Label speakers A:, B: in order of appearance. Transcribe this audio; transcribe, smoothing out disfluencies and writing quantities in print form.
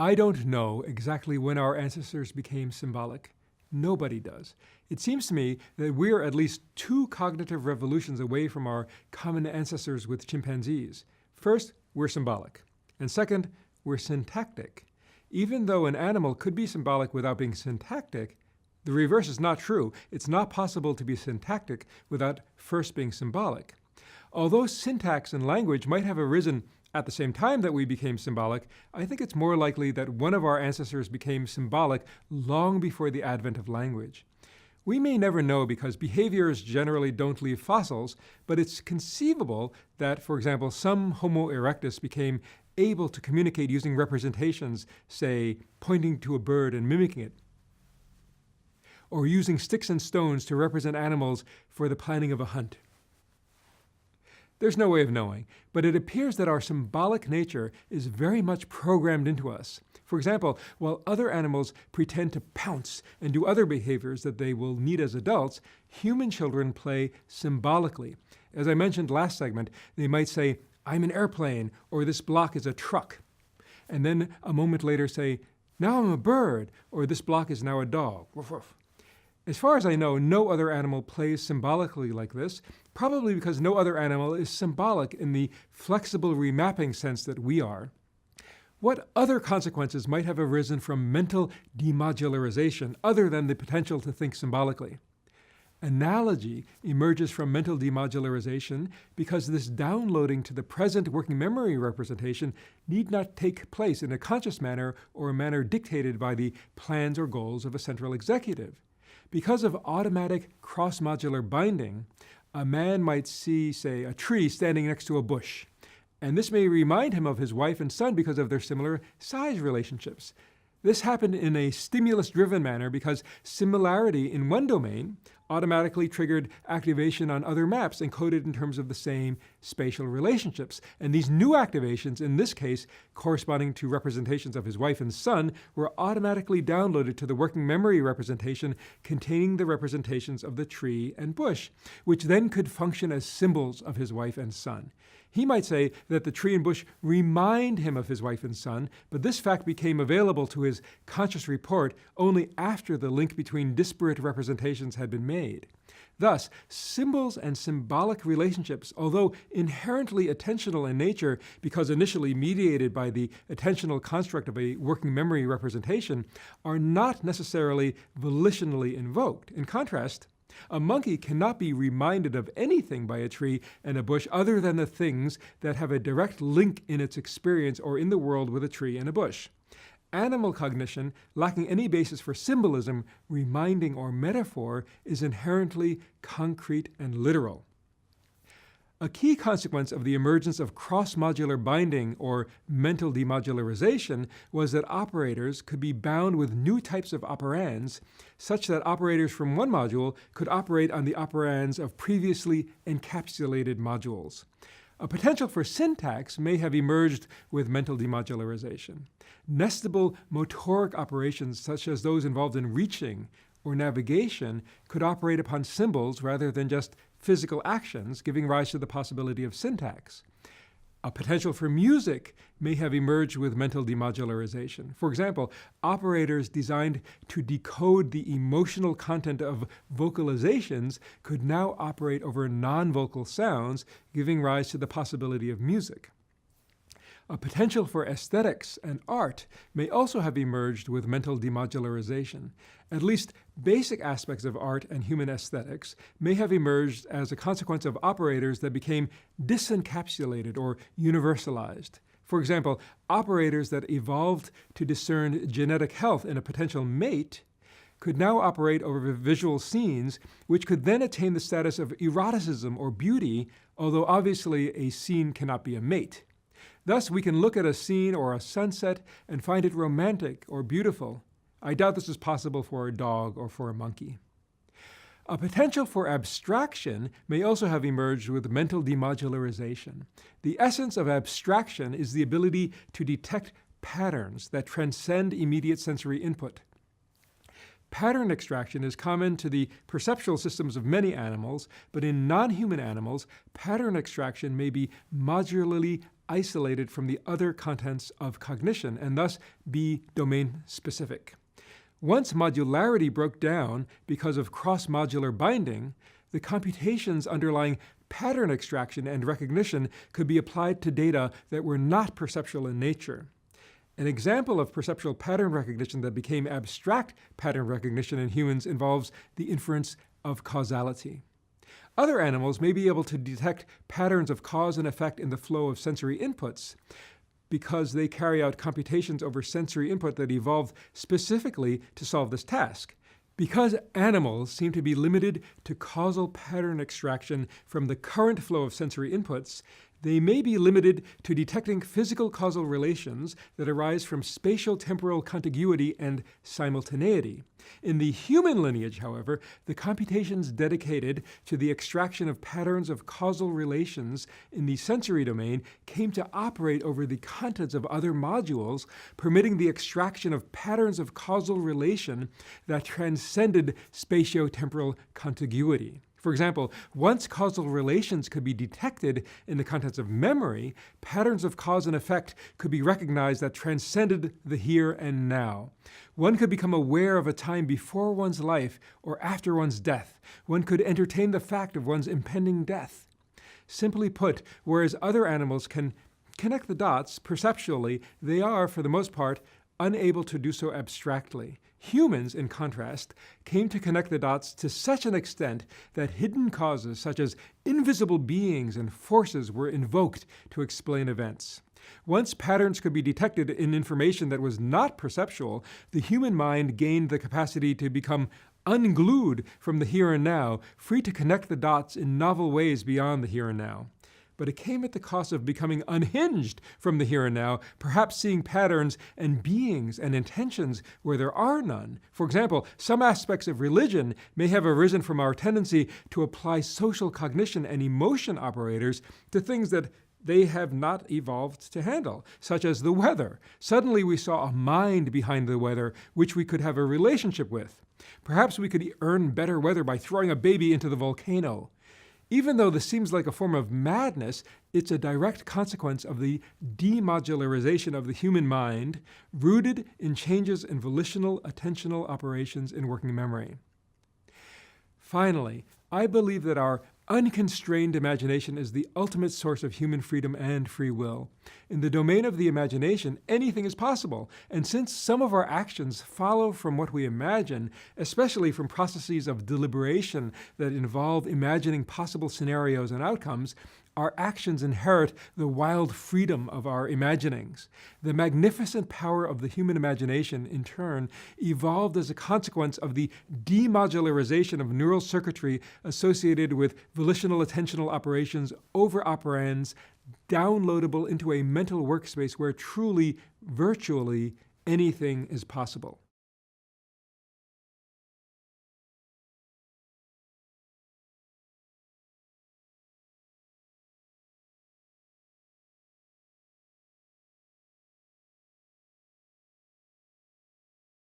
A: I don't know exactly when our ancestors became symbolic. Nobody does. It seems to me that we are at least two cognitive revolutions away from our common ancestors with chimpanzees. First, we're symbolic. And second, we're syntactic. Even though an animal could be symbolic without being syntactic, the reverse is not true. It's not possible to be syntactic without first being symbolic. Although syntax and language might have arisen at the same time that we became symbolic, I think it's more likely that one of our ancestors became symbolic long before the advent of language. We may never know because behaviors generally don't leave fossils, but it's conceivable that, for example, some Homo erectus became able to communicate using representations, say, pointing to a bird and mimicking it, or using sticks and stones to represent animals for the planning of a hunt. There's no way of knowing, but it appears that our symbolic nature is very much programmed into us. For example, while other animals pretend to pounce and do other behaviors that they will need as adults, human children play symbolically. As I mentioned last segment, they might say, "I'm an airplane," or "this block is a truck." And then a moment later say, "Now I'm a bird," or "this block is now a dog." Woof, woof. As far as I know, no other animal plays symbolically like this, probably because no other animal is symbolic in the flexible remapping sense that we are. What other consequences might have arisen from mental demodularization other than the potential to think symbolically? Analogy emerges from mental demodularization because this downloading to the present working memory representation need not take place in a conscious manner or a manner dictated by the plans or goals of a central executive. Because of automatic cross-modular binding, a man might see, say, a tree standing next to a bush. And this may remind him of his wife and son because of their similar size relationships. This happened in a stimulus-driven manner because similarity in one domain automatically triggered activation on other maps encoded in terms of the same spatial relationships. And these new activations, in this case corresponding to representations of his wife and son, were automatically downloaded to the working memory representation containing the representations of the tree and bush, which then could function as symbols of his wife and son. He might say that the tree and bush remind him of his wife and son, but this fact became available to his conscious report only after the link between disparate representations had been made. Thus, symbols and symbolic relationships, although inherently attentional in nature because initially mediated by the attentional construct of a working memory representation, are not necessarily volitionally invoked. In contrast, a monkey cannot be reminded of anything by a tree and a bush other than the things that have a direct link in its experience or in the world with a tree and a bush. Animal cognition, lacking any basis for symbolism, reminding, or metaphor, is inherently concrete and literal. A key consequence of the emergence of cross-modular binding, or mental demodularization, was that operators could be bound with new types of operands, such that operators from one module could operate on the operands of previously encapsulated modules. A potential for syntax may have emerged with mental demodularization. Nestable motoric operations, such as those involved in reaching or navigation, could operate upon symbols rather than just physical actions, giving rise to the possibility of syntax. A potential for music may have emerged with mental demodularization. For example, operators designed to decode the emotional content of vocalizations could now operate over non-vocal sounds, giving rise to the possibility of music. A potential for aesthetics and art may also have emerged with mental demodularization. At least basic aspects of art and human aesthetics may have emerged as a consequence of operators that became disencapsulated or universalized. For example, operators that evolved to discern genetic health in a potential mate could now operate over visual scenes, which could then attain the status of eroticism or beauty, although obviously a scene cannot be a mate. Thus, we can look at a scene or a sunset and find it romantic or beautiful. I doubt this is possible for a dog or for a monkey. A potential for abstraction may also have emerged with mental demodularization. The essence of abstraction is the ability to detect patterns that transcend immediate sensory input. Pattern extraction is common to the perceptual systems of many animals, but in non-human animals, pattern extraction may be modularly isolated from the other contents of cognition and thus be domain-specific. Once modularity broke down because of cross-modular binding, the computations underlying pattern extraction and recognition could be applied to data that were not perceptual in nature. An example of perceptual pattern recognition that became abstract pattern recognition in humans involves the inference of causality. Other animals may be able to detect patterns of cause and effect in the flow of sensory inputs because they carry out computations over sensory input that evolved specifically to solve this task. Because animals seem to be limited to causal pattern extraction from the current flow of sensory inputs, they may be limited to detecting physical causal relations that arise from spatial-temporal contiguity and simultaneity. In the human lineage, however, the computations dedicated to the extraction of patterns of causal relations in the sensory domain came to operate over the contents of other modules, permitting the extraction of patterns of causal relation that transcended spatio-temporal contiguity. For example, once causal relations could be detected in the contents of memory, patterns of cause and effect could be recognized that transcended the here and now. One could become aware of a time before one's life or after one's death. One could entertain the fact of one's impending death. Simply put, whereas other animals can connect the dots perceptually, they are, for the most part, unable to do so abstractly. Humans, in contrast, came to connect the dots to such an extent that hidden causes such as invisible beings and forces were invoked to explain events. Once patterns could be detected in information that was not perceptual, the human mind gained the capacity to become unglued from the here and now, free to connect the dots in novel ways beyond the here and now. But it came at the cost of becoming unhinged from the here and now, perhaps seeing patterns and beings and intentions where there are none. For example, some aspects of religion may have arisen from our tendency to apply social cognition and emotion operators to things that they have not evolved to handle, such as the weather. Suddenly we saw a mind behind the weather which we could have a relationship with. Perhaps we could earn better weather by throwing a baby into the volcano. Even though this seems like a form of madness, it's a direct consequence of the demodularization of the human mind, rooted in changes in volitional attentional operations in working memory. Finally, I believe that our unconstrained imagination is the ultimate source of human freedom and free will. In the domain of the imagination, anything is possible, and since some of our actions follow from what we imagine, especially from processes of deliberation that involve imagining possible scenarios and outcomes, our actions inherit the wild freedom of our imaginings. The magnificent power of the human imagination, in turn, evolved as a consequence of the demodularization of neural circuitry associated with volitional attentional operations over operands, downloadable into a mental workspace where truly, virtually, anything is possible.